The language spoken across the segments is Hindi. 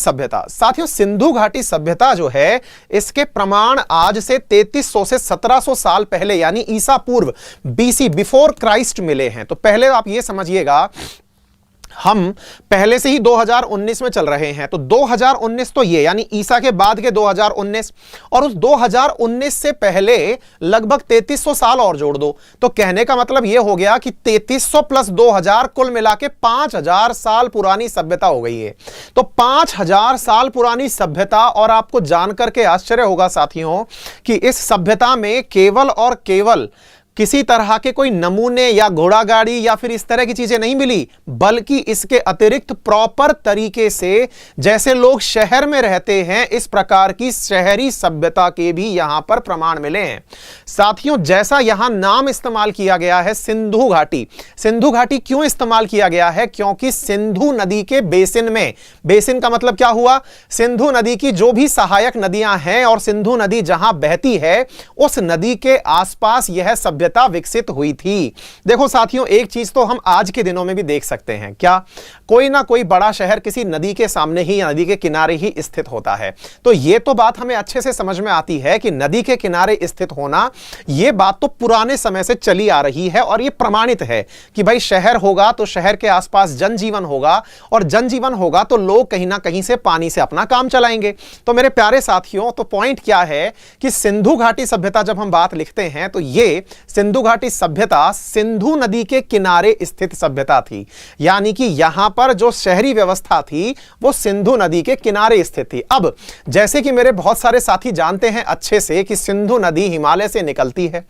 सभ्यता। साथियों, सिंधु घाटी सभ्यता जो है इसके प्रमाण आज से 3300 से 1700 साल पहले यानी ईसा पूर्व बीसी बिफोर क्राइस्ट मिले हैं। तो पहले आप ये समझिएगा, हम पहले से ही 2019 में चल रहे हैं, तो 2019 तो ये यानी ईसा के बाद के 2019 और उस 2019 से पहले लगभग 3300 साल और जोड़ दो, तो कहने का मतलब ये हो गया कि 3300 प्लस 2000 कुल मिला के 5000 साल पुरानी सभ्यता हो गई है। तो 5000 साल पुरानी सभ्यता, और आपको जानकर के आश्चर्य होगा साथियों कि इस सभ्यता में केवल और केवल किसी तरह के कोई नमूने या घोड़ा गाड़ी या फिर इस तरह की चीजें नहीं मिली, बल्कि इसके अतिरिक्त प्रॉपर तरीके से जैसे लोग शहर में रहते हैं इस प्रकार की शहरी सभ्यता के भी यहां पर प्रमाण मिले हैं। साथियों, जैसा यहां नाम इस्तेमाल किया गया है सिंधु घाटी, सिंधु घाटी क्यों इस्तेमाल किया गया है? क्योंकि सिंधु नदी के बेसिन में, बेसिन का मतलब क्या हुआ? सिंधु नदी की जो भी सहायक नदियां हैं और सिंधु नदी जहां बहती है उस नदी के आसपास यह सभ्यता विकसित हुई थी। देखो साथियों, एक चीज तो हम आज के दिनों में भी देख सकते हैं, क्या कोई ना कोई बड़ा शहर किसी नदी के सामने ही, नदी के किनारे ही स्थित होता है। तो यह तो बात हमें अच्छे से समझ में आती है कि नदी के किनारे स्थित होना, यह बात तो पुराने समय से चली आ रही है और यह प्रमाणित है कि भाई शहर होगा तो शहर के आसपास जनजीवन होगा, और जनजीवन होगा तो लोग कहीं ना कहीं से पानी से अपना काम चलाएंगे। तो मेरे प्यारे साथियों, तो पॉइंट क्या है कि सिंधु घाटी सभ्यता जब हम बात लिखते हैं तो यह सिंधु घाटी सभ्यता सिंधु नदी के किनारे स्थित सभ्यता थी, यानी कि यहां पर जो शहरी व्यवस्था थी वो सिंधु नदी के किनारे स्थित थी। अब जैसे कि मेरे बहुत सारे साथी जानते हैं अच्छे से कि सिंधु नदी हिमालय से निकलती है,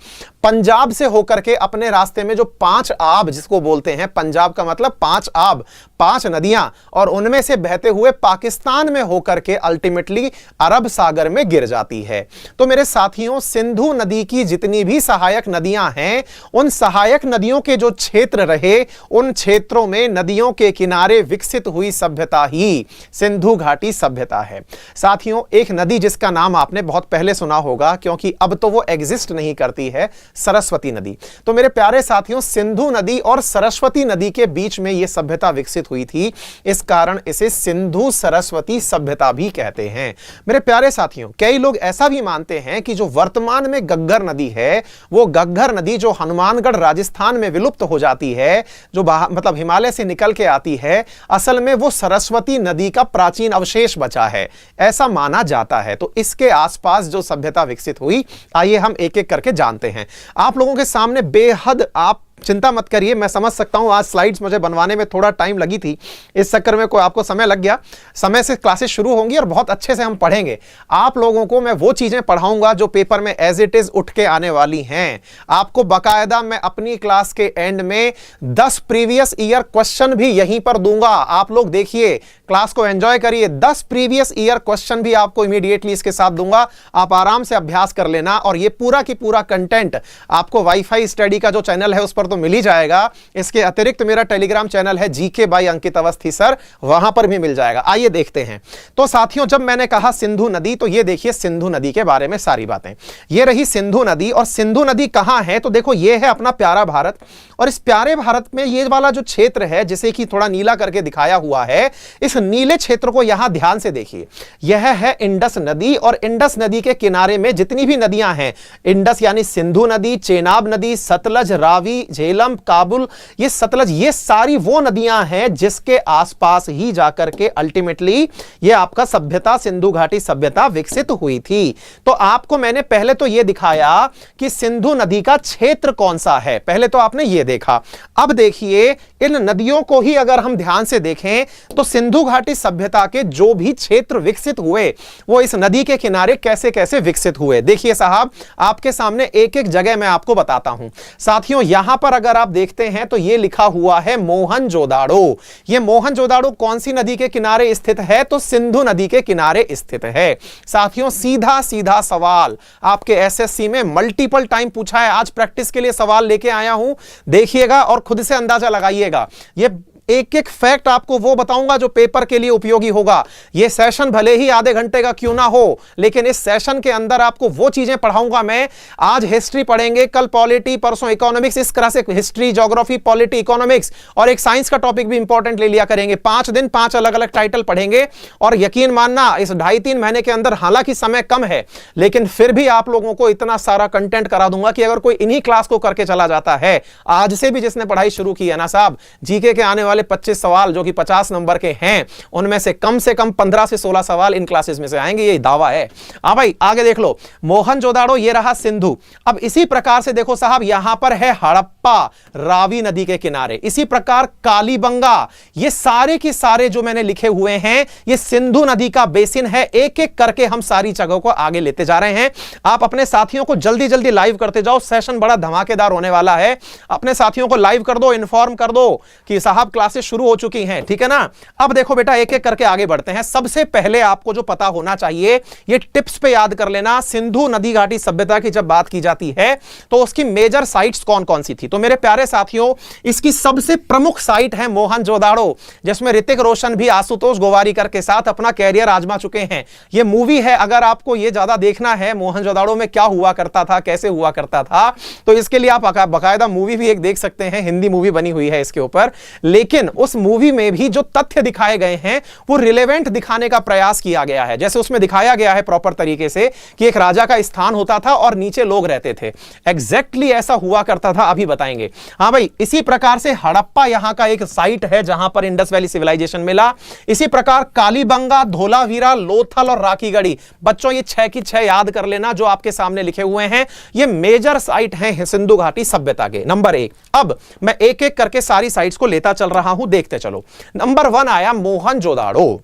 पंजाब से होकर के अपने रास्ते में जो 5 आब जिसको बोलते हैं, पंजाब का मतलब 5 आब, 5 नदियां, और उनमें से बहते हुए पाकिस्तान में होकर के अल्टीमेटली अरब सागर में गिर जाती है। तो मेरे साथियों, सिंधु नदी की जितनी भी सहायक नदियां हैं, उन सहायक नदियों के जो क्षेत्र रहे उन क्षेत्रों में नदियों के किनारे विकसित हुई सभ्यता ही सिंधु घाटी सभ्यता है। साथियों, एक नदी जिसका नाम आपने बहुत पहले सुना होगा, क्योंकि अब तो वो एग्जिस्ट नहीं करती है, सरस्वती नदी। तो मेरे प्यारे साथियों, सिंधु नदी और सरस्वती नदी के बीच में यह सभ्यता विकसित हुई थी, इस कारण इसे सिंधु सरस्वती सभ्यता भी कहते हैं। मेरे प्यारे साथियों, कई लोग ऐसा भी मानते हैं कि जो वर्तमान में घग्गर नदी है, वो घग्गर नदी जो हनुमानगढ़ राजस्थान में विलुप्त हो जाती है, जो मतलब हिमालय से निकल के आती है, असल में वो सरस्वती नदी का प्राचीन अवशेष बचा है, ऐसा माना जाता है। तो इसके आसपास जो सभ्यता विकसित हुई, आइए हम एक एक करके जानते हैं। आप लोगों के सामने बेहद, आप चिंता मत करिए, मैं समझ सकता हूं आज स्लाइड्स मुझे बनवाने में थोड़ा टाइम लगी थी, इस चक्कर में कोई आपको समय लग गया। समय से क्लासेस शुरू होंगी और बहुत अच्छे से हम पढ़ेंगे। आप लोगों को मैं वो चीजें पढ़ाऊंगा जो पेपर में एज इट इज उठ के आने वाली हैं। आपको बाकायदा मैं अपनी क्लास के एंड में 10 प्रीवियस ईयर क्वेश्चन भी यहीं पर दूंगा। आप लोग देखिए, क्लास को एंजॉय करिए। 10 प्रीवियस ईयर क्वेश्चन भी आपको इमीडिएटली इसके साथ दूंगा, आप आराम से अभ्यास कर लेना। और ये पूरा की पूरा कंटेंट आपको वाईफाई स्टडी का जो चैनल है उस पर तो मिल ही जाएगा। इसके अतिरिक्त मेरा टेलीग्राम चैनल है GK by Ankit Awasthi sir, वहां पर भी मिल जाएगा। आइए देखते हैं। तो साथियों, जब मैंने कहा सिंधु नदी, तो ये देखिए सिंधु नदी के बारे में सारी बातें। ये रही सिंधु नदी, और सिंधु नदी कहां है? तो देखो, ये है अपना प्यारा भारत, और इस प्यारे भारत में ये वाला जो क्षेत्र है, जिसे कि थोड़ा नीला करके दिखाया हुआ है, इस नीले क्षेत्र को यहां ध्यान से देखिए। यह है इंडस नदी, और इंडस नदी के किनारे में जितनी भी नदियां हैं, इंडस यानी सिंधु नदी, चेनाब नदी, सतलज, रावी, झेलम, काबुल, ये सतलज, ये सारी वो नदियां हैं जिसके आसपास ही जाकर के अल्टीमेटली ये आपका सभ्यता, सिंधु घाटी सभ्यता विकसित हुई थी। तो आपको मैंने पहले तो ये दिखाया कि सिंधु नदी का क्षेत्र कौन सा है, पहले तो आपने ये देखा। अब देखिए, इन नदियों को ही अगर हम ध्यान से देखें तो सिंधु घाटी सभ्यता के जो भी क्षेत्र विकसित हुए वो इस नदी के किनारे कैसे कैसे विकसित हुए। देखिए साहब, आपके सामने एक एक जगह मैं आपको बताता हूं। साथियों, यहां पर अगर आप देखते हैं तो ये लिखा हुआ है मोहनजोदाड़ो। ये मोहनजोदाड़ो कौन सी नदी के किनारे स्थित है? तो सिंधु नदी के किनारे स्थित है। साथियों, सीधा सीधा सवाल आपके एसएससी में मल्टीपल टाइम पूछा है, आज प्रैक्टिस के लिए सवाल लेके आया हूं, देखिएगा और खुद से अंदाजा लगाइएगा। ये एक एक फैक्ट आपको वो बताऊंगा जो पेपर के लिए उपयोगी होगा। यह सेशन भले ही आधे घंटे का क्यों ना हो, लेकिन इस सेशन के अंदर आपको वो चीजें पढ़ाऊंगा मैं। आज हिस्ट्री पढ़ेंगे, कल पॉलिटी, परसों इकोनॉमिक्स, इस तरह से हिस्ट्री, ज्योग्राफी, पॉलिटी, इकोनॉमिक्स और एक साइंस का टॉपिक भी इंपॉर्टेंट ले लिया करेंगे। 5 दिन 5 अलग अलग टाइटल पढ़ेंगे और यकीन मानना इस 2.5-3 महीने के अंदर, हालांकि समय कम है, लेकिन फिर भी आप लोगों को इतना सारा कंटेंट करा दूंगा कि अगर कोई इन्हीं क्लास को करके चला जाता है, आज से भी जिसने पढ़ाई शुरू की है ना साहब, जीके के आने वाले 25 सवाल जो कि 50 नंबर के हैं, उनमें से कम 15 से 16 सवाल इन क्लासेस में से आएंगे, ये दावा है। हाँ भाई, आगे देख लो, मोहनजोदाड़ो, ये रहा सिंधु। अब इसी प्रकार से देखो साहब, यहां पर है हड़प्पा, रावी नदी के किनारे, इसी प्रकार कालीबंगा, ये सारे के सारे जो मैंने लिखे हुए हैं, ये सिंधु नदी का बेसिन है। एक एक करके हम सारी जगहों को आगे लेते जा रहे हैं। आप अपने साथियों को जल्दी जल्दी लाइव करते जाओ, सेशन बड़ा धमाकेदार होने वाला है। अपने साथियों को लाइव कर दो, इन्फॉर्म कर दो कि साहब क्लासेस शुरू हो चुकी हैं, ठीक है ना। अब देखो बेटा, एक एक करके आगे बढ़ते हैं। सबसे पहले आपको जो पता होना चाहिए, ये टिप्स पे याद कर लेना, सिंधु नदी घाटी सभ्यता की जब बात की जाती है तो उसकी मेजर साइट्स कौन कौन सी थी। तो मेरे प्यारे साथियों, इसकी सबसे प्रमुख साइट है मोहनजोदाड़ो, जिसमें ऋतिक रोशन भी आशुतोष गोवारिकर के साथ अपना कैरियर आजमा चुके हैं। यह मूवी है, अगर आपको यह ज्यादा देखना है मोहनजोदाड़ो में क्या हुआ करता था, कैसे हुआ करता था, तो इसके लिए आप बाकायदा मूवी भी एक देख सकते हैं, हिंदी मूवी बनी हुई है इसके ऊपर। लेकिन उस मूवी में भी जो तथ्य दिखाए गए हैं वो रिलेवेंट दिखाने का प्रयास किया गया है। जैसे उसमें दिखाया गया है प्रॉपर तरीके से कि एक राजा का स्थान होता था और नीचे लोग रहते थे, एग्जैक्टली ऐसा हुआ करता था, अभी बताएंगे। हाँ भाई, इसी प्रकार से हड़प्पा यहां का एक साइट है जहां पर इंडस वैली सिविलाइजेशन मिला। इसी प्रकार कालीबंगा, धोलावीरा, लोथल और राखीगढ़ी, बच्चों ये 6 की 6 याद कर लेना जो आपके सामने लिखे हुए हैं, ये मेजर साइट हैं सिंधु घाटी सभ्यता के। नंबर 1, अब मैं एक एक करके सारी साइट्स को लेता चल रहा हूं, देखते चलो। नंबर 1 आया मोहनजोदाड़ो।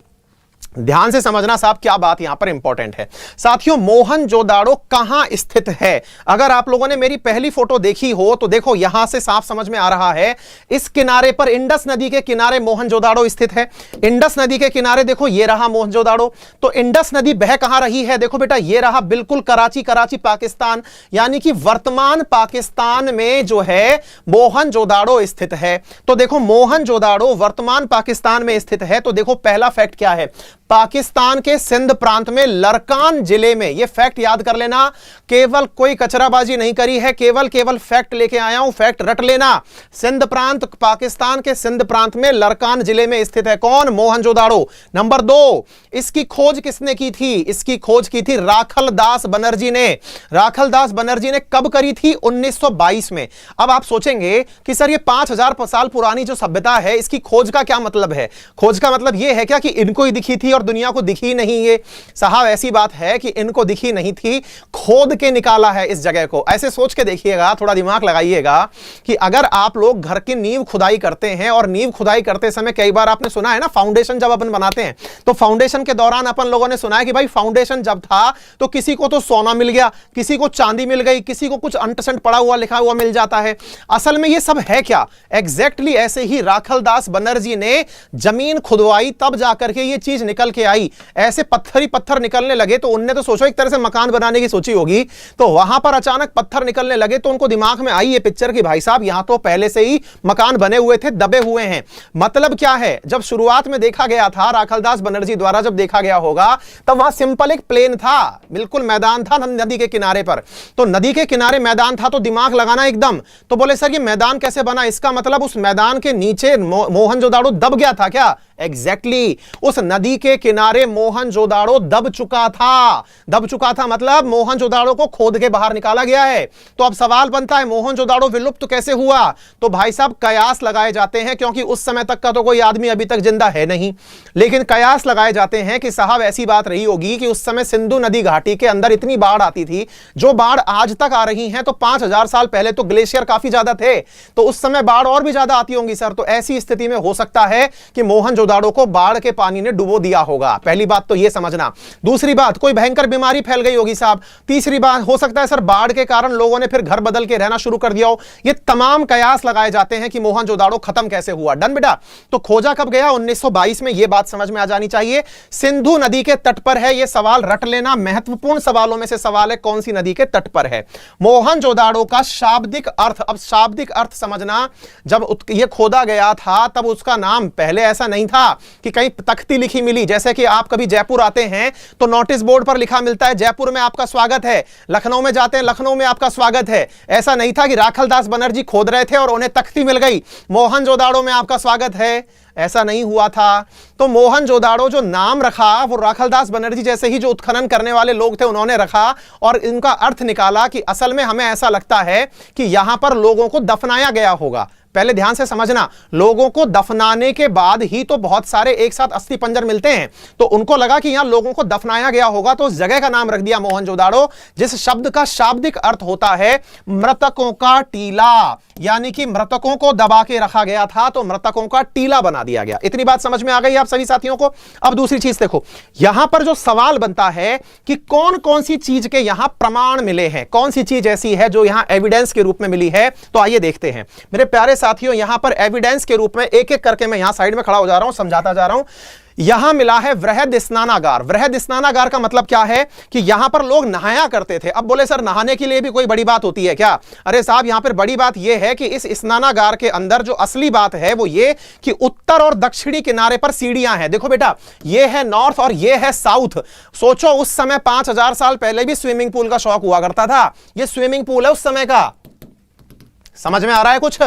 ध्यान से समझना साहब, क्या बात यहां पर इंपॉर्टेंट है। साथियों, मोहनजोदाड़ो कहां स्थित है? अगर आप लोगों ने मेरी पहली फोटो देखी हो तो देखो यहां से साफ समझ में आ रहा है, इस किनारे पर इंडस नदी के किनारे मोहनजोदाड़ो स्थित है। इंडस नदी के किनारे देखो, ये रहा मोहनजोदाड़ो। तो इंडस नदी बह कहां रही है? देखो बेटा, ये रहा बिल्कुल कराची, कराची पाकिस्तान, यानी कि वर्तमान पाकिस्तान में जो है मोहनजोदाड़ो स्थित है। तो देखो, मोहनजोदाड़ो वर्तमान पाकिस्तान में स्थित है। तो देखो पहला फैक्ट क्या है, पाकिस्तान के सिंध प्रांत में लरकान जिले में, यह फैक्ट याद कर लेना, केवल कोई कचराबाजी नहीं करी है, केवल फैक्ट लेके आया हूं, फैक्ट रट लेना। सिंध प्रांत, पाकिस्तान के सिंध प्रांत में लरकान जिले में स्थित है कौन? मोहनजोदाड़ो। नंबर 2, इसकी खोज किसने की थी? इसकी खोज की थी राखलदास बनर्जी ने। राखलदास बनर्जी ने कब करी थी? 1922 में। अब आप सोचेंगे कि सर ये 5000 साल पुरानी जो सभ्यता है, इसकी खोज का क्या मतलब है? खोज का मतलब यह है क्या कि इनको ही दिखी थी और दुनिया को दिखी नहीं? ये साहब ऐसी बात है कि इनको दिखी नहीं थी, खोद के निकाला है इस जगह को। ऐसे सोच के देखिएगा, थोड़ा दिमाग लगाइएगा कि अगर आप लोग घर की नींव खुदाई करते हैं और नींव खुदाई करते समय कई बार आपने सुना है ना, फाउंडेशन जब अपन बनाते हैं तो फाउंडेशन के दौरान अपन लोगों ने सुना है कि भाई फाउंडेशन जब था तो किसी को तो सोना मिल गया, किसी को चांदी मिल गई, किसी को कुछ अंटसेंट पड़ा हुआ लिखा हुआ मिल जाता है। असल में ये सब है क्या? एग्जैक्टली ऐसे ही राखलदास बनर्जी ने जमीन खुदवाई, तब जाकर के ये चीज निकल के आई। ऐसे पत्थर ही पत्थर निकलने लगे तो उनने तो सोचो एक तरह से मकान बनाने की सोची होगी, तो वहां पर अचानक पत्थर निकलने लगे तो उनको दिमाग में आई ये पिक्चर कि भाई साहब यहां तो पहले से ही मकान बने हुए थे, दबे हुए हैं। मतलब क्या है, जब शुरुआत में देखा गया था राखलदास बनर्जी द्वारा, जब देखा गया होगा तब वहां सिंपल एक प्लेन था, बिल्कुल मैदान था नदी के किनारे पर। तो नदी के किनारे मैदान था तो दिमाग लगाना एकदम। तो बोले सर ये मैदान कैसे बना? इसका मतलब उस मैदान के नीचे मोहनजोदाड़ो दब गया था क्या? एग्जैक्टली उस नदी के किनारे मोहनजोदाड़ो दब चुका था। दब चुका था मतलब मोहनजोदाड़ो को खोद के बाहर निकाला गया है। तो अब सवाल बनता है मोहनजोदाड़ो विलुप्त तो कैसे हुआ? तो भाई साहब कयास लगाए जाते हैं, क्योंकि उस समय तक का तो कोई आदमी अभी तक जिंदा है नहीं, लेकिन कयास लगाए जाते हैं कि साहब ऐसी बात रही होगी कि उस समय सिंधु नदी घाटी के अंदर इतनी बाढ़ आती थी, जो बाढ़ आज तक आ रही है, तो 5000 साल पहले तो ग्लेशियर काफी ज्यादा थे, तो उस समय बाढ़ और भी ज्यादा आती होंगी सर। तो ऐसी स्थिति में हो सकता है कि मोहनजोदाड़ो मोहनजोदाड़ो को बाढ़ के पानी ने डुबो दिया होगा। पहली बात तो यह समझना। दूसरी बात, कोई भयंकर बीमारी फैल गई होगी साहब। तीसरी बात, हो सकता है सर बाढ़ के कारण लोगों ने फिर घर बदल के रहना शुरू कर दिया हो। ये तमाम कयास लगाए जाते हैं कि मोहनजोदाड़ो खत्म कैसे हुआ। डन बेटा। तो खोजा कब गया? 1922 में। यह बात समझ में आ जानी चाहिए। सिंधु नदी के तट पर है। यह सवाल रट लेना, महत्वपूर्ण सवालों में से सवाल है, कौन सी नदी के तट पर है। मोहनजोदाड़ो का शाब्दिक अर्थ, अब शाब्दिक अर्थ समझना, जब यह खोदा गया था तब उसका नाम पहले ऐसा नहीं था कि कहीं तख्ती लिखी मिली। जैसे कि आप कभी जयपुर आते हैं तो नोटिस बोर्ड पर लिखा मिलता है जयपुर में आपका स्वागत है, लखनऊ में जाते हैं लखनऊ में आपका स्वागत है। ऐसा नहीं था कि राखलदास बनर्जी खोद रहे थे और उन्हें तख्ती मिल गई मोहनजोदाड़ो में आपका स्वागत है, ऐसा नहीं हुआ था। तो मोहनजोदाड़ो जो नाम रखा वो राखलदास बनर्जी जैसे ही जो उत्खनन करने वाले लोग थे उन्होंने रखा और इनका अर्थ निकाला कि असल में हमें ऐसा लगता है कि यहां पर लोगों को दफनाया गया होगा। पहले ध्यान से समझना, लोगों को दफनाने के बाद ही तो बहुत सारे एक साथ अस्थि पंजर मिलते हैं, तो उनको लगा कि यहां लोगों को दफनाया गया होगा तो उस जगह का नाम रख दिया मोहनजोदाड़ो, जिस शब्द का शाब्दिक अर्थ होता है मृतकों का टीला, यानी कि मृतकों को दबा के रखा गया था तो मृतकों का टीला बना दिया गया। इतनी बात समझ में आ गई आप सभी साथियों को। अब दूसरी चीज देखो, यहां पर जो सवाल बनता है कि कौन कौन सी चीज के यहां प्रमाण मिले हैं, कौन सी चीज ऐसी है जो यहां एविडेंस के रूप में मिली है। तो आइए देखते हैं मेरे प्यारे साथियों, यहां पर एविडेंस के रूप में एक एक करके मैं यहां साइड में खड़ा हो जा रहा हूं, समझाता जा रहा हूं। यहां मिला है वृहद स्नानागार। वृहद स्नानागार का मतलब क्या है कि यहां पर लोग नहाया करते थे। अब बोले सर नहाने के लिए भी कोई बड़ी बात होती है क्या? अरे साहब यहां पर बड़ी बात यह है कि इस स्नानागार के अंदर जो असली बात है वो ये कि उत्तर और दक्षिणी किनारे पर सीढ़ियां हैं। देखो बेटा, ये है नॉर्थ और ये है साउथ। सोचो उस समय 5000 साल पहले भी स्विमिंग पूल का शौक हुआ करता था। ये स्विमिंग पूल है उस समय का, समझ में आ रहा है कुछ?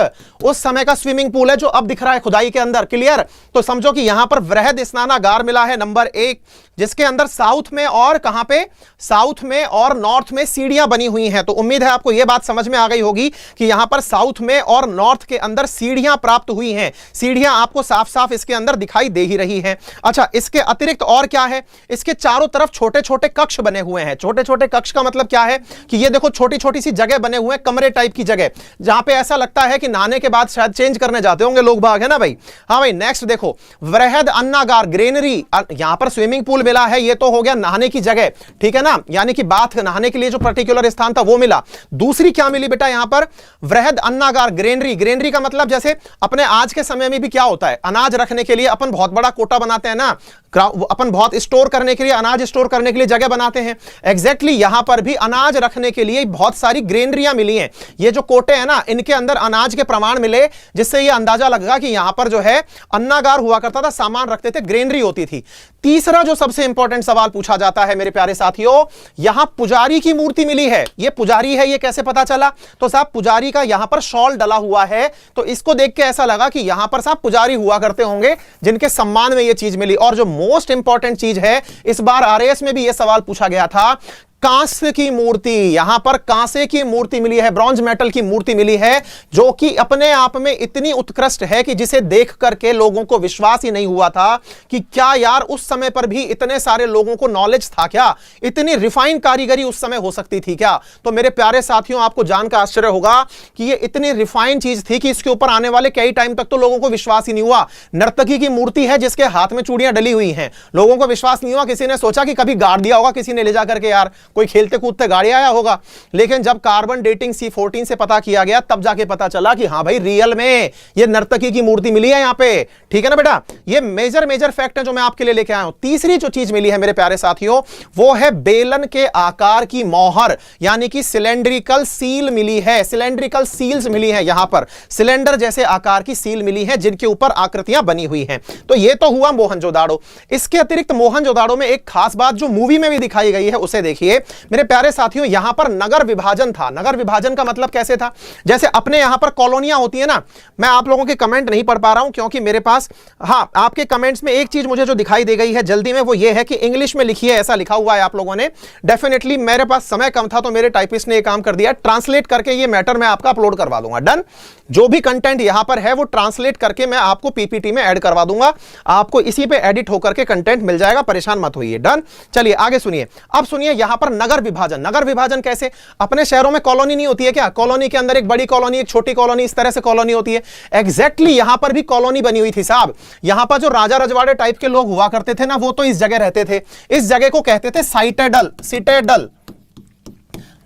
उस समय का स्विमिंग पूल है जो अब दिख रहा है खुदाई के अंदर। क्लियर? तो समझो कि यहां पर वृहद स्नानागार मिला है नंबर 1, जिसके अंदर साउथ में और कहां पे, साउथ में और नॉर्थ में सीढ़ियां बनी हुई हैं। तो उम्मीद है आपको यह बात समझ में आ गई होगी कि यहां पर साउथ में और नॉर्थ के अंदर सीढ़ियां प्राप्त हुई हैं। सीढ़ियां आपको साफ साफ इसके अंदर दिखाई दे ही रही हैं। अच्छा, इसके अतिरिक्त और क्या है? इसके चारों तरफ छोटे छोटे कक्ष बने हुए हैं। छोटे छोटे कक्ष का मतलब क्या है कि ये देखो छोटी छोटी सी जगह बने हुए हैं, कमरे टाइप की जगह, जहां पे ऐसा लगता है कि नहाने के बाद शायद चेंज करने जाते होंगे लोग बाग, है ना भाई? हाँ भाई। नेक्स्ट देखो, वृहद अन्नागार, ग्रेनरी। यहां पर स्विमिंग पूल मिला है, ये तो हो गया नहाने की जगह, ठीक है ना, यानी कि बाथ नहाने के लिए जो पर्टिकुलर स्थान था वो मिला। दूसरी क्या मिली बेटा यहां पर? वृहद अन्नागार, ग्रेनरी। ग्रेनरी का मतलब जैसे अपने आज के समय में भी क्या होता है, अनाज रखने के लिए अपन बहुत बड़ा कोटा बनाते हैं ना, अपन बहुत स्टोर करने के लिए, अनाज स्टोर करने के लिए जगह बनाते हैं। एग्जैक्टली यहां पर भी अनाज रखने के लिए बहुत सारी ग्रेनरियां मिली हैं। ये जो कोटे हैं ना, इनके अंदर अनाज के प्रमाण मिले, जिससे यह अंदाजा लगा कि यहां पर जो है अन्नागार हुआ करता था, सामान रखते थे, ग्रेनरी होती थी। तीसरा जो सबसे इंपॉर्टेंट सवाल पूछा जाता है मेरे प्यारे साथियों, यहां पुजारी की मूर्ति मिली है। यह पुजारी है, यह कैसे पता चला? तो साहब पुजारी का यहां पर शॉल डला हुआ है, तो इसको देख के ऐसा लगा कि यहां पर साहब पुजारी हुआ करते होंगे जिनके सम्मान में यह चीज मिली। और जो मोस्ट इंपॉर्टेंट चीज है, इस बार आरएएस में भी यह सवाल पूछा गया था, कांस्य की मूर्ति। यहां पर कांसे की मूर्ति मिली है, ब्रॉन्ज मेटल की मूर्ति मिली है, जो कि अपने आप में इतनी उत्कृष्ट है कि जिसे देख करके लोगों को विश्वास ही नहीं हुआ था कि क्या यार उस समय पर भी इतने सारे लोगों को नॉलेज था क्या, इतनी रिफाइन कारीगरी उस समय हो सकती थी क्या? तो मेरे प्यारे साथियों, आपको जानकर आश्चर्य होगा कि ये इतनी रिफाइन चीज थी कि इसके ऊपर आने वाले कई टाइम तक तो लोगों को विश्वास ही नहीं हुआ। नर्तकी की मूर्ति है जिसके हाथ में चूड़ियां डली हुई हैं, लोगों को विश्वास नहीं हुआ। किसी ने सोचा कि कभी गाड़ दिया होगा किसी ने ले जाकर के, यार कोई खेलते कूदते गाड़ी आया होगा। लेकिन जब कार्बन डेटिंग C14 से पता किया गया तब जाके पता चला कि हां भाई रियल में ये नर्तकी की मूर्ति मिली है यहां पे, ठीक है ना बेटा? ये मेजर फैक्ट है जो मैं आपके लिए लेके आया हूं। तीसरी जो चीज मिली है मेरे प्यारे साथियों, वो है बेलन के आकार की मोहर, यानी कि सिलेंड्रिकल सील मिली है। सिलेंड्रिकल सील्स मिली है, यहां पर सिलेंडर जैसे आकार की सील मिली है जिनके ऊपर आकृतियां बनी हुई हैं। तो ये तो हुआ मोहनजोदाड़ो। इसके अतिरिक्त मोहनजोदाड़ो में एक खास बात जो मूवी में भी दिखाई गई है उसे देखिए मेरे प्यारे साथियों। यहां पर नगर विभाजन था। नगर विभाजन का मतलब कैसे था? जैसे अपने यहां पर कॉलोनियां होती है ना, मैं आप लोगों के कमेंट नहीं पढ़ पा रहा हूं क्योंकि मेरे पास, हां आपके कमेंट्स में एक चीज मुझे जो दिखाई दे गई है जल्दी में, वो ये है कि इंग्लिश में लिखिए, ऐसा लिखा हुआ है आप लोगों ने। डेफिनेटली मेरे पास समय कम था तो मेरे टाइपिस्ट ने ये काम कर दिया, ट्रांसलेट करके ये मैटर मैं आपका अपलोड करवा दूंगा। डन? जो भी कंटेंट यहां पर है वो ट्रांसलेट करके मैं आपको पीपीटी में ऐड करवा दूंगा, आपको इसी पे एडिट होकर के कंटेंट मिल जाएगा, परेशान मत होइए। डन? चलिए आगे सुनिए। अब सुनिए, यहां पर पर नगर विभाजन। नगर विभाजन कैसे? अपने शहरों में कॉलोनी नहीं होती है क्या? कॉलोनी के अंदर एक बड़ी कॉलोनी, एक छोटी कॉलोनी, इस तरह से कॉलोनी होती है। एग्जैक्टली यहां पर भी कॉलोनी बनी हुई थी साहब। यहां पर जो राजा रजवाड़े टाइप के लोग हुआ करते थे ना, वो तो इस जगह रहते थे। इस जगह को कहते थे साइटेडल, सिटेडल,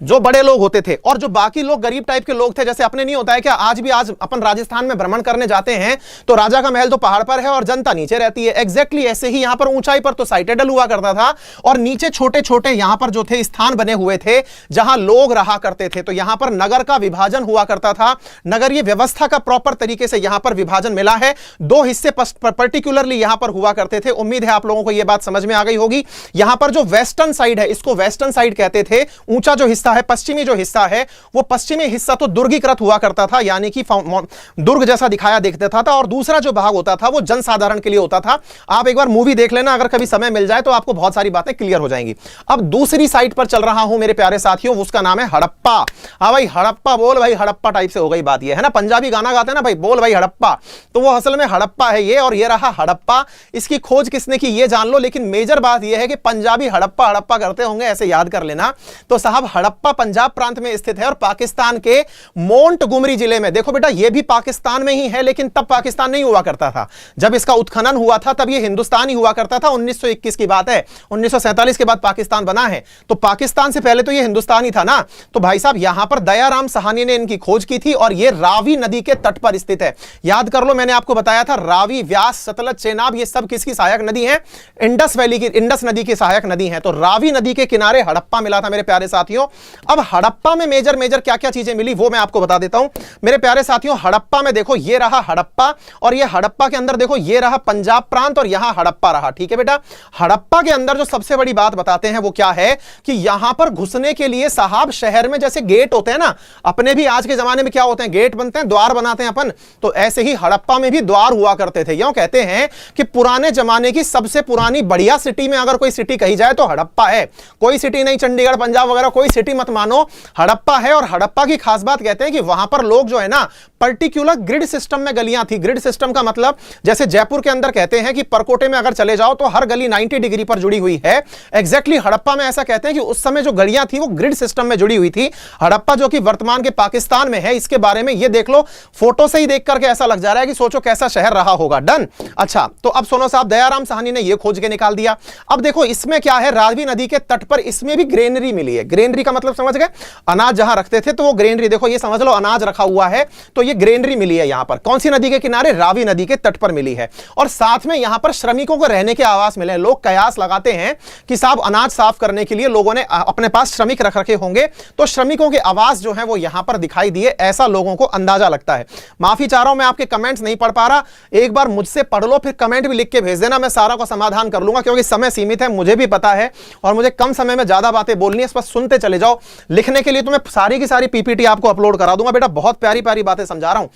जो बड़े लोग होते थे। और जो बाकी लोग गरीब टाइप के लोग थे, जैसे अपने नहीं होता है क्या, आज भी आज अपन राजस्थान में भ्रमण करने जाते हैं तो राजा का महल तो पहाड़ पर है और जनता नीचे रहती है। एग्जैक्टली ऐसे ही यहां पर ऊंचाई पर तो साइटेडल हुआ करता था और नीचे छोटे छोटे यहां पर जो थे स्थान बने हुए थे जहां लोग रहा करते थे। तो यहां पर नगर का विभाजन हुआ करता था। नगरीय व्यवस्था का प्रॉपर तरीके से यहां पर विभाजन मिला है। दो हिस्से पर्टिकुलरली यहां पर हुआ करते थे। उम्मीद है आप लोगों को यह बात समझ में आ गई होगी। यहां पर जो वेस्टर्न साइड है, इसको वेस्टर्न साइड कहते थे। ऊंचा जो हिस्सा है, पश्चिमी जो हिस्सा है, वो पश्चिमी हिस्सा तो दुर्गीकृत हुआ करता था, यानी कि दुर्ग जैसा दिखाया देखता था। और दूसरा जो भाग होता था वो जनसाधारण के लिए होता था। आप एक बार मूवी देख लेना, अगर कभी समय मिल जाए तो आपको बहुत सारी बातें क्लियर हो जाएंगी। अब दूसरी साइड पर चल रहा हूं मेरे प्यारे साथियों, उसका नाम है हड़प्पा। हाँ भाई हड़प्पा बोल भाई, हड़प्पा टाइप से हो गई बात। ये है ना, पंजाबी गाना गाते हैं ना भाई, बोल भाई हड़प्पा, तो वो असल में हड़प्पा है ये। और ये रहा हड़प्पा। इसकी खोज किसने की ये जान लो, लेकिन मेजर बात यह है कि पंजाबी हड़प्पा हड़प्पा करते होंगे, ऐसे याद कर लेना। तो साहब हड़प्पा पंजाब प्रांत में स्थित है और पाकिस्तान के मोंटगोमरी जिले में। देखो बेटा, यह भी पाकिस्तान में ही है, लेकिन तब पाकिस्तान नहीं हुआ करता था। जब इसका उत्खनन हुआ था तब यह हिंदुस्तान ही हुआ करता था। 1921 की बात है, 1947 के बाद पाकिस्तान बना है। तो पाकिस्तान से पहले तो यह हिंदुस्तान ही था ना। तो भाई साहब यहां पर दयाराम साहनी ने इनकी खोज की थी और यह रावी नदी के तट पर स्थित है। याद कर लो, मैंने आपको बताया था रावी, व्यास, सतलज, चेनाब, ये सब किसकी सहायक नदी है? इंडस वैली की, इंडस नदी की सहायक नदी है। तो रावी नदी के किनारे हड़प्पा मिला था मेरे प्यारे साथियों। अब हड़प्पा में मेजर क्या क्या चीजें मिली वो मैं आपको बता देता हूं मेरे प्यारे साथियों। हड़प्पा में देखो, ये रहा हड़प्पा, और ये हड़प्पा के अंदर देखो ये रहा पंजाब प्रांत और यहां हड़प्पा रहा। ठीक है बेटा, हड़प्पा के अंदर जो सबसे बड़ी बात बताते हैं वो क्या है कि यहां पर घुसने के लिए साहब शहर में जैसे गेट होते हैं ना, अपने भी आज के जमाने में क्या होते हैं, गेट बनते हैं, द्वार बनाते हैं अपन, तो ऐसे ही हड़प्पा में भी द्वार हुआ करते थे। यूं कहते हैं कि पुराने जमाने की सबसे पुरानी बढ़िया सिटी में अगर कोई सिटी कही जाए तो हड़प्पा है। कोई सिटी नहीं, चंडीगढ़, पंजाब वगैरह कोई सिटी मत मानो, हड़प्पा है। और हड़प्पा की खास बात कहते हैं कि वहां पर लोग जो है ना पर्टिकुलर ग्रिड सिस्टम में गलियां थी। ग्रिड सिस्टम का मतलब जैसे जयपुर के अंदर कहते हैं कि परकोटे में अगर चले जाओ तो हर गली 90 डिग्री पर जुड़ी हुई है। एग्जैक्टली हड़प्पा में ऐसा कहते हैं कि उस समय जो गलियां थी वो ग्रिड सिस्टम में जुड़ी हुई थी। हड़प्पा जो कि वर्तमान के पाकिस्तान में है, इसके बारे में ये देख लो, फोटो से ही देख करके ऐसा लग जा रहा है कि सोचो कैसा शहर रहा होगा। डन। अच्छा, तो अब सुनो साहब, दयाराम साहनी ने यह खोज के निकाल दिया। अब देखो इसमें क्या है, रावी नदी के तट पर इसमें भी ग्रेनरी मिली है। ग्रेनरी का मतलब समझ गए, अनाज जहां रखते थे तो वो ग्रेनरी, देखो ये समझ लो अनाज रखा हुआ है, तो ये ग्रेनरी मिली है यहां पर। कौन सी नदी के किनारे? रावी नदी के तट पर मिली है। और साथ में यहां पर श्रमिकों को रहने के आवास मिले। लोग कयास लगाते हैं कि साहब अनाज साफ करने के लिए लोगों ने अपने पास श्रमिक रख रखे होंगे, तो श्रमिकों के आवास जो है वो यहां पर दिखाई दिए, ऐसा लोगों को अंदाजा लगता है। माफी चाह रहा हूं, मैं आपके कमेंट्स नहीं पढ़ पा रहा, एक बार मुझसे पढ़ लो, फिर कमेंट भी लिख के भेज देना, मैं सारा को समाधान कर लूंगा, क्योंकि समय सीमित है, मुझे भी पता है, और मुझे कम समय में ज्यादा बातें बोलनी है। बस सुनते चले जाओ। लिखने के लिए तो मैं सारी की सारी पीपीटी आपको अपलोड करा दूंगा बेटा, बहुत प्यारी प्यारी बातें समझा रहा हूं।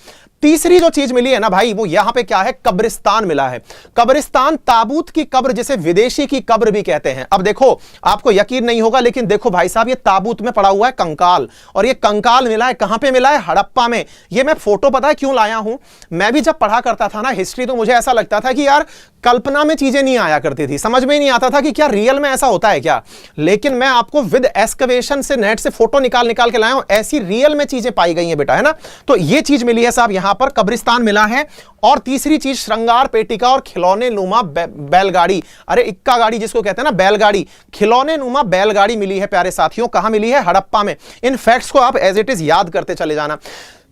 तीसरी जो चीज मिली है ना भाई, वो यहां पे क्या है, कब्रिस्तान मिला है। कब्रिस्तान, ताबूत की कब्र, जिसे विदेशी की कब्र भी कहते हैं। अब देखो आपको यकीन नहीं होगा, लेकिन देखो भाई साहब, ये ताबूत में पड़ा हुआ है कंकाल, और ये कंकाल मिला है कहां पे मिला है? हड़प्पा में। ये मैं फोटो पता है क्यों लाया हूं, मैं भी जब पढ़ा करता था ना हिस्ट्री, तो मुझे ऐसा लगता था कि यार कल्पना में चीजें नहीं आया करती थी, समझ में ही नहीं आता था कि क्या रियल में ऐसा होता है क्या। लेकिन मैं आपको विद एक्सकवेशन से, नेट से फोटो निकाल के लाया हूं, ऐसी रियल में चीजें पाई गई हैं बेटा, है ना। तो ये चीज मिली है साहब, यहां पर कब्रिस्तान मिला है। और तीसरी चीज श्रृंगार पेटिका और खिलौने नुमा बैलगाड़ी, अरे इक्का गाड़ी जिसको कहते हैं ना, बैलगाड़ी, खिलौने नुमा बैलगाड़ी मिली है प्यारे साथियों। कहां मिली है? हड़प्पा में। इन फैक्ट्स को आप एज इट इज याद करते चले जाना।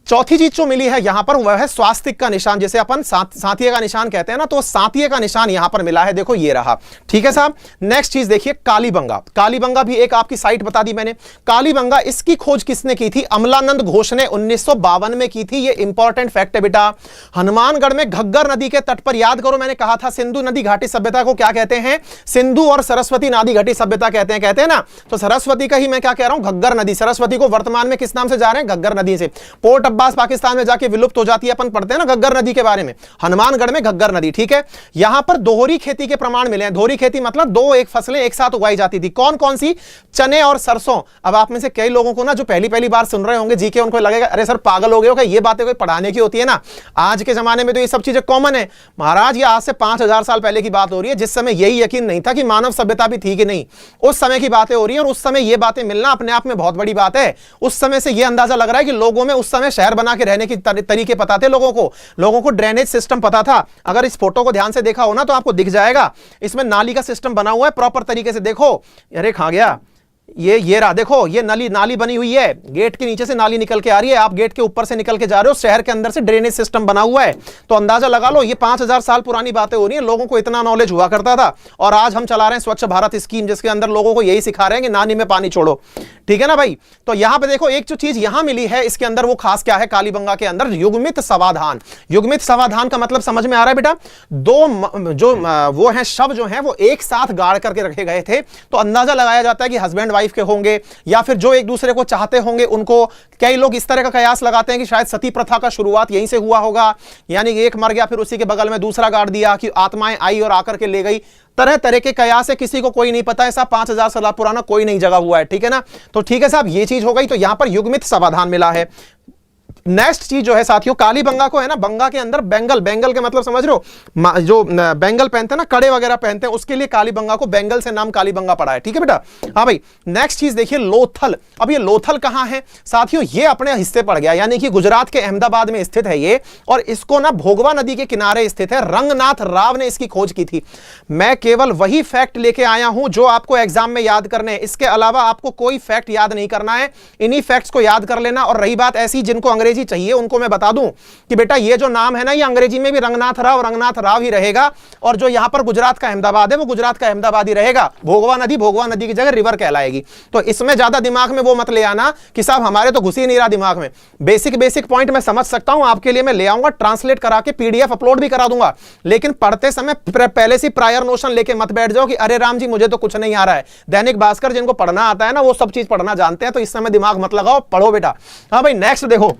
चौथी चीज जो मिली है यहां पर वह है स्वास्तिक का निशान, जिसे अपन सातिये का निशान कहते हैं ना, तो सातिये का निशान यहां पर मिला है, देखो ये रहा। ठीक है साहब। नेक्स्ट चीज देखिए, कालीबंगा। कालीबंगा भी एक आपकी साइट बता दी मैंने। कालीबंगा, इसकी खोज किसने की थी? अमलानंद घोष ने 1952 में की थी। ये इंपॉर्टेंट फैक्ट है बेटा। हनुमानगढ़ में घग्गर नदी के तट पर, याद करो मैंने कहा था सिंधु नदी घाटी सभ्यता को क्या कहते हैं? सिंधु और सरस्वती नदी घाटी सभ्यता कहते हैं ना। तो सरस्वती का ही मैं क्या कह रहा हूं, घग्गर नदी। सरस्वती को वर्तमान में किस नाम से जा रहे हैं? घग्गर नदी से। पोर्ट अब्बास पाकिस्तान में जाके विलुप्त हो जाती है। अपन पढ़ते हैं ना घग्गर नदी के बारे में, हनुमानगढ़ में घग्गर नदी, ठीक है। यहां पर दोहरी खेती के प्रमाण मिले हैं। दोहरी खेती मतलब दो एक फसलें एक साथ उगाई जाती थी। कौन कौन सी? चने और सरसों। अब आप में से कई लोगों को ना जो पहली पहली बार सुन रहे होंगे जीके, उनको लगेगा अरे सर पागल हो गए हो क्या, ये बातें कोई पढ़ाने की होती है ना। आज के जमाने में तो ये सब चीजें कॉमन है महाराज। ये आज से 5000 साल पहले की बात हो रही है, जिस समय यही यकीन नहीं था कि मानव सभ्यता भी थी कि नहीं। उस समय की बातें हो रही है और उस समय ये बातें मिलना अपने आप में बहुत बड़ी बात है। उस समय से ये अंदाजा लग रहा है कि लोगों में उस समय शहर बना के रहने के तरीके पता थे लोगों को ड्रेनेज सिस्टम पता था। अगर इस फोटो को ध्यान से देखा हो ना तो आपको दिख जाएगा, इसमें नाली का सिस्टम बना हुआ है प्रॉपर तरीके से। देखो अरे खा गया ये रहा, देखो ये नाली बनी हुई है, गेट के नीचे से नाली निकल के आ रही है, आप गेट के ऊपर से निकल के जा रहे हो, शहर के अंदर से ड्रेनेज सिस्टम बना हुआ है। तो अंदाजा लगा लो ये 5000 साल पुरानी बातें हो रही हैं। लोगों को इतना नॉलेज हुआ करता था और आज हम चला रहे हैं स्वच्छ भारत स्कीम, जिसके अंदर लोगों को यही सिखा रहे हैं कि नाली में पानी छोड़ो, ठीक है ना भाई। तो यहां पे देखो एक जो चीज यहां मिली है, इसके अंदर वो खास क्या है, कालीबंगा के अंदर युग्मित समाधान। युग्मित समाधान का मतलब समझ में आ रहा है बेटा? दो जो वो है शव जो है वो एक साथ गाड़ करके रखे गए थे। तो अंदाजा लगाया जाता है कि हस्बैंड वाइफ के होंगे या फिर जो एक दूसरे को चाहते होंगे उनको। कई लोग इस तरह का कयास लगाते हैं कि शायद सती प्रथा का शुरुआत यहीं से हुआ होगा, यानी एक मर गया फिर उसी के बगल में दूसरा गाड़ दिया, कि आत्माएं आई और आकर के ले गई। तरह तरह के कयास है, किसी को कोई नहीं पता है साहब, 5000 साल पुराना कोई नहीं जगा हुआ है, ठीक है ना। तो ठीक है साहब, ये चीज हो गई। तो यहां पर युग्मित समाधान मिला है। नेक्स्ट चीज जो है साथियों, कालीबंगा को है ना, बंगा के अंदर बेंगल, बेंगल के मतलब समझ रहे हो, जो बेंगल पहनते हैं ना, कड़े वगैरह पहनते हैं, उसके लिए कालीबंगा को बेंगल से नाम कालीबंगा पड़ा है, ठीक है बेटा। हाँ भाई, नेक्स्ट चीज देखिए लोथल। अब ये लोथल कहां है साथियों? ये अपने हिस्से पड़ गया, यानी कि गुजरात के अहमदाबाद में स्थित है ये, और इसको ना भोगवा नदी के किनारे स्थित है। रंगनाथ राव ने इसकी खोज की थी। मैं केवल वही फैक्ट लेके आया हूं जो आपको एग्जाम में याद करने हैं, इसके अलावा आपको कोई फैक्ट याद नहीं करना है, इन्हीं फैक्ट्स को याद कर लेना। और रही बात ऐसी जिनको अंग्रेजी चाहिए, उनको मैं बता दूं कि बेटा ये जो नाम है ना, ये अंग्रेजी में भी रंगनाथ राव ही रहेगा, और जो यहां पर गुजरात का अहमदाबाद है वो गुजरात का अहमदाबाद ही रहेगा। भोगवा नदी की जगह रिवर कहलाएगी। तो इसमें ज्यादा दिमाग में वो मत ले आना कि साहब हमारे तो घुस ही नहीं रहा दिमाग में। बेसिक पॉइंट मैं समझ सकता हूं, आपके लिए मैं ले आऊंगा, ट्रांसलेट करा के पीडीएफ अपलोड भी करा दूंगा, लेकिन पढ़ते समय पहले से प्रायर नोशन लेके मत बैठ जाओ कि अरे राम जी मुझे तो कुछ नहीं आ रहा है। दैनिक भास्कर जिनको पढ़ना आता है ना, वो सब चीज पढ़ना जानते हैं, तो इस समय दिमाग मत लगाओ, पढ़ो बेटा। हाँ भाई, नेक्स्ट देखो,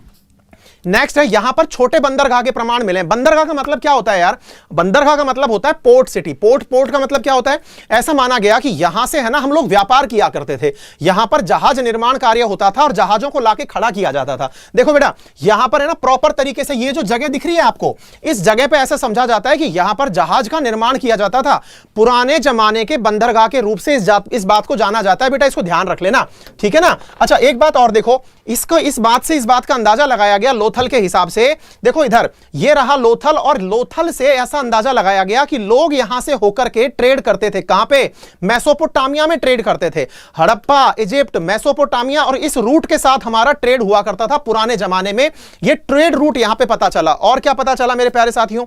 नेक्स्ट है यहां पर छोटे बंदरगाह के प्रमाण मिले। बंदरगाह का मतलब क्या होता है यार? बंदरगाह का मतलब होता है पोर्ट सिटी। पोर्ट का मतलब क्या होता है? ऐसा माना गया कि यहां से है ना हम लोग व्यापार किया करते थे, यहां पर जहाज निर्माण कार्य होता था और जहाजों को लाके खड़ा किया जाता था। देखो बेटा, यहां पर है ना प्रॉपर तरीके से ये जो जगह दिख रही है आपको, इस जगह पे ऐसा समझा जाता है कि यहां पर जहाज का निर्माण किया जाता था। पुराने जमाने के बंदरगाह के रूप से इस बात को जाना जाता है बेटा, इसको ध्यान रख लेना, ठीक है ना। अच्छा एक बात और देखो, इसको इस बात का अंदाजा लगाया गया लोथल के हिसाब से। देखो इधर ये रहा लोथल, और लोथल से ऐसा अंदाजा लगाया गया कि लोग यहां से होकर के ट्रेड करते थे। कहां पे? मेसोपोटामिया में ट्रेड करते थे। हड़प्पा, इजिप्ट, मेसोपोटामिया, और इस रूट के साथ हमारा ट्रेड हुआ करता था पुराने जमाने में। ये ट्रेड रूट यहां पे पता चला। और क्या पता चला मेरे प्यारे साथियों?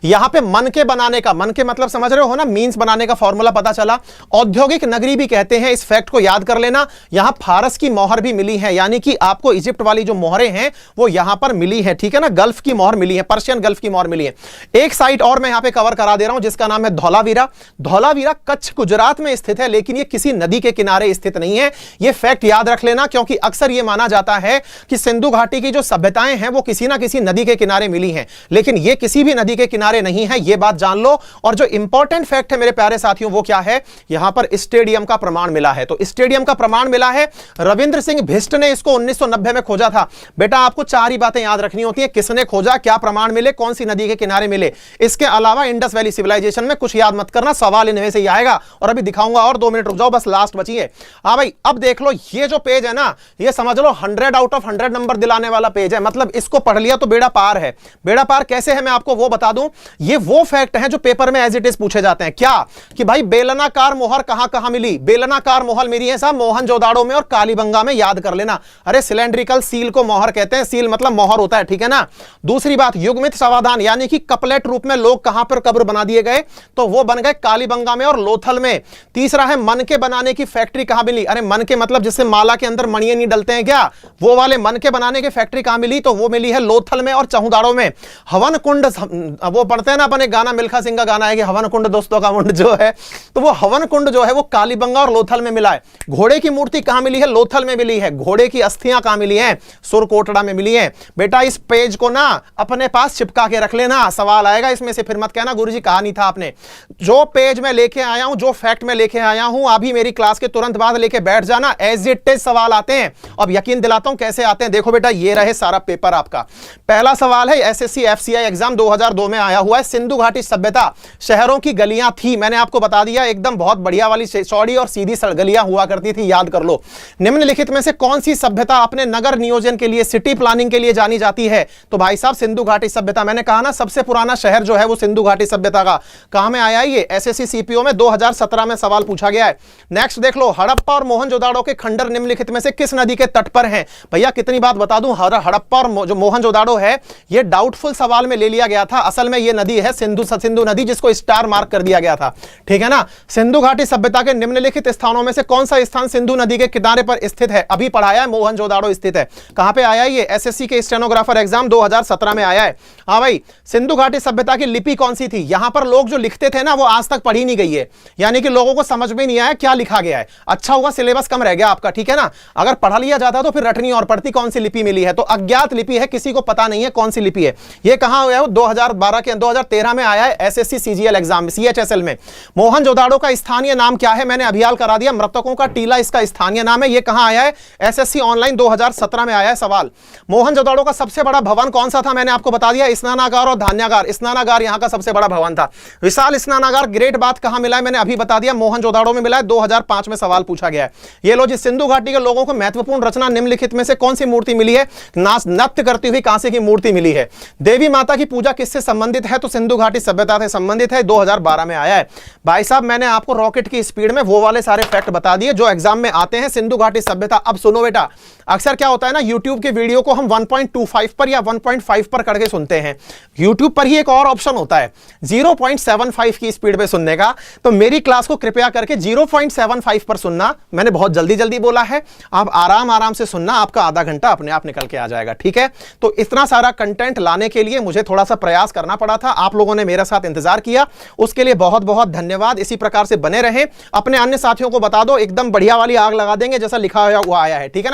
यहां पे मन के बनाने का, मन के मतलब समझ रहे हो ना, मींस बनाने का फॉर्मूला पता चला। औद्योगिक नगरी भी कहते हैं, इस फैक्ट को याद कर लेना। यहां फारस की मोहर भी मिली है, यानी कि आपको इजिप्ट वाली जो मोहरें हैं वो यहां पर मिली है, ठीक है ना। गल्फ की मोहर मिली है, पर्शियन गल्फ की मोहर मिली है। एक साइट और मैं यहां पे कवर करा दे रहा हूं जिसका नाम है धौलावीरा। धौलावीरा कच्छ गुजरात में स्थित है, लेकिन ये किसी नदी के किनारे स्थित नहीं है। ये फैक्ट याद रख लेना, क्योंकि अक्सर ये माना जाता है कि सिंधु घाटी की जो सभ्यताएं हैं वो किसी ना किसी नदी के किनारे मिली हैं, लेकिन ये किसी भी नदी के किनारे नहीं है, ये बात जान लो। और जो इंपॉर्टेंट फैक्ट है मेरे प्यारे साथियों वो क्या है? यहां पर स्टेडियम का प्रमाण मिला है। तो स्टेडियम का प्रमाण मिला है, रविंद्र सिंह भिष्ट ने इसको 1990 में खोजा था। बेटा आपको चार ही बातें याद रखनी होती है, किसने खोजा, क्या प्रमाण मिले, कौन सी नदी के किनारे मिले। इसके अलावा इंडस वैली सिविलाइजेशन में कुछ याद मत करना, सवाल इनमें से ही आएगा। और अभी दिखाऊंगा, और 2 मिनट रुक जाओ, बस लास्ट बची है। हाँ भाई, अब देख लो, ये जो पेज है ना, ये समझ लो 100 आउट ऑफ 100 नंबर दिलाने वाला पेज है। मतलब इसको पढ़ लिया तो बेड़ा पार है। बेड़ा पार कैसे है मैं आपको वो बता दूं। ये वो फैक्ट हैं जो पेपर में एज इट इज पूछे जाते हैं। क्या कि भाई बेलनाकार मोहर कहां कहां मिली? बेलनाकार मोहर मिली है साहब मोहनजोदाड़ो में और कालीबंगा में, याद कर लेना। अरे सिलेंड्रिकल सील को मोहर कहते हैं, सील मतलब मोहर होता है, ठीक है ना। दूसरी बात, युग्मित समाधान, यानी कि कपलेट रूप में लोग कहां पर कब्र बना दिए गए, तो वो बन गए कालीबंगा में और लोथल में। तीसरा है मन के बनाने की फैक्ट्री कहां मिली? अरे मन के मतलब जिससे माला के अंदर मणियां नहीं डलते हैं क्या, वो वाले मन के बनाने की फैक्ट्री कहां मिली? तो वो मिली है लोथल में और चहुदाड़ो में। हवन कुंड वो पढ़ते हैं ना अपन, एक गाना मिल्खा सिंह का गाना है कि हवन कुंड दोस्तों का मुंड जो है, तो वो हवन कुंड जो है वो कालीबंगा और लोथल में मिला है। घोड़े की मूर्ति कहां मिली है? लोथल में मिली है। घोड़े की अस्थियां कहां मिली हैं? सुरकोटड़ा में मिली हैं। बेटा इस पेज को ना अपने पास चिपका के रख लेना, सवाल आएगा इसमें से, फिर मत कहना गुरुजी कहा नहीं था आपने। जो पेज मैं लेके आया हूं, जो फैक्ट मैं लेके आया हूं, अभी मेरी क्लास के तुरंत बाद लेके बैठ जाना, एज इट इज सवाल आते हैं। अब यकीन दिलाता हूं कैसे आते हैं, देखो बेटा ये रहे सारा पेपर आपका। पहला सवाल है एसएससी एफसीआई एग्जाम 2002 में आया हुआ है, सिंधु घाटी सभ्यता शहरों की गलियां थी, मैंने आपको बता दिया एकदम बहुत बढ़िया वाली चौड़ी और सीधी गलियां हुआ करती थी, याद कर लो। निम्नलिखित में से कौन सी सभ्यता अपने नगर नियोजन के लिए, सिटी प्लानिंग के लिए जानी जाती है? तो भाई साहब सिंधु घाटी सभ्यता। मैंने कहा ना सबसे पुराना शहर जो है वो सिंधु घाटी सभ्यता का। कहां में आया ये? एसएससी सीपीओ में 2017 में सवाल पूछा गया है। नेक्स्ट देख लो, हड़प्पा और मोहनजोदाड़ो के खंडर निम्नलिखित में से किस नदी के तट पर हैं? भैया कितनी बात बता दूं, हड़प्पा और जो मोहनजोदाड़ो है ये डाउटफुल सवाल में ले लिया गया था, असल में ये नदी है सिंधु नदी, जिसको स्टार मार्क कर दिया गया था, ठीक है ना। सिंधु घाटी सभ्यता के निम्नलिखित स्थानों में से कौन सा स्थान सिंधु नदी के किनारे पर स्थित है? अभी पढ़ाया है, मोहनजोदाड़ो स्थित है। कहां पे आया ये? एसएससी के स्टेनोग्राफर एग्जाम 2017 में आया है। हाँ भाई, सिंधु घाटी सभ्यता की लिपि कौन सी थी? यहां पर लोग जो लिखते थे ना वो आज तक पढ़ी नहीं गई है, यानी कि लोगों को समझ में नहीं आया क्या लिखा गया है। अच्छा हुआ सिलेबस कम रह गया आपका, ठीक है ना। अगर पढ़ा लिया जाता तो फिर रटनी और पड़ती कौन सी लिपि मिली है। तो अज्ञात लिपि है, किसी को पता नहीं है कौन सी लिपि है। ये कहां हुआ है? 2013 में आया है एसएससी सीजीएल एग्जाम सीएचएसएल में। मोहनजोदाड़ो का स्थानीय नाम क्या है? मैंने अभियाल करा दिया, मृतकों का टीला इसका स्थानीय नाम है। ये कहां आया है? एसएससी ऑनलाइन 2017 में आया है सवाल। मोहनजोदाड़ो का सबसे बड़ा भवन कौन सा था? मैंने आपको बता दिया, स्नानागार और धान्यागार। स्नानागार यहां का सबसे बड़ा भवन था। विशाल स्नानागार ग्रेट बात कहां मिला है? मैंने अभी बता दिया, मोहनजोदाड़ो में मिला है, 2005 में सवाल पूछा गया है। ये लो जी, सिंधु घाटी के लोगों को महत्वपूर्ण रचना निम्नलिखित में से कौन सी मूर्ति मिली है? नृत्य करती हुई कांसे की मूर्ति मिली है। देवी माता की पूजा किससे संबंधित है? तो सिंधु घाटी सभ्यता से संबंधित है, 2012 में आया है। भाई साहब मैंने आपको रॉकेट की स्पीड में वो वाले सारे फैक्ट बता दिए जो एग्जाम में आते हैं। सिंधु घाटी सभ्यता। अब सुनो बेटा, अक्सर क्या होता है ना, यूट्यूब के वीडियो को हम 1.25 पर या 1.5 पर करके सुनते हैं। यूट्यूब पर ही एक और ऑप्शन होता है 0.75 की स्पीड पे सुनने का। तो मेरी क्लास को कृपया करके 0.75 पर सुनना। मैंने बहुत जल्दी जल्दी बोला है, आप आराम आराम से सुनना, आपका आधा घंटा अपने आप निकल के आ जाएगा, ठीक है। तो इतना सारा कंटेंट लाने के लिए मुझे थोड़ा सा प्रयास करना पड़ा था, आप लोगों ने मेरे साथ इंतजार किया, उसके लिए बहुत बहुत धन्यवाद। इसी प्रकार से बने रहें, अपने अन्य साथियों को बता दो, एकदम बढ़िया वाली आग लगा देंगे जैसा लिखा हुआ आया है, ठीक है ना।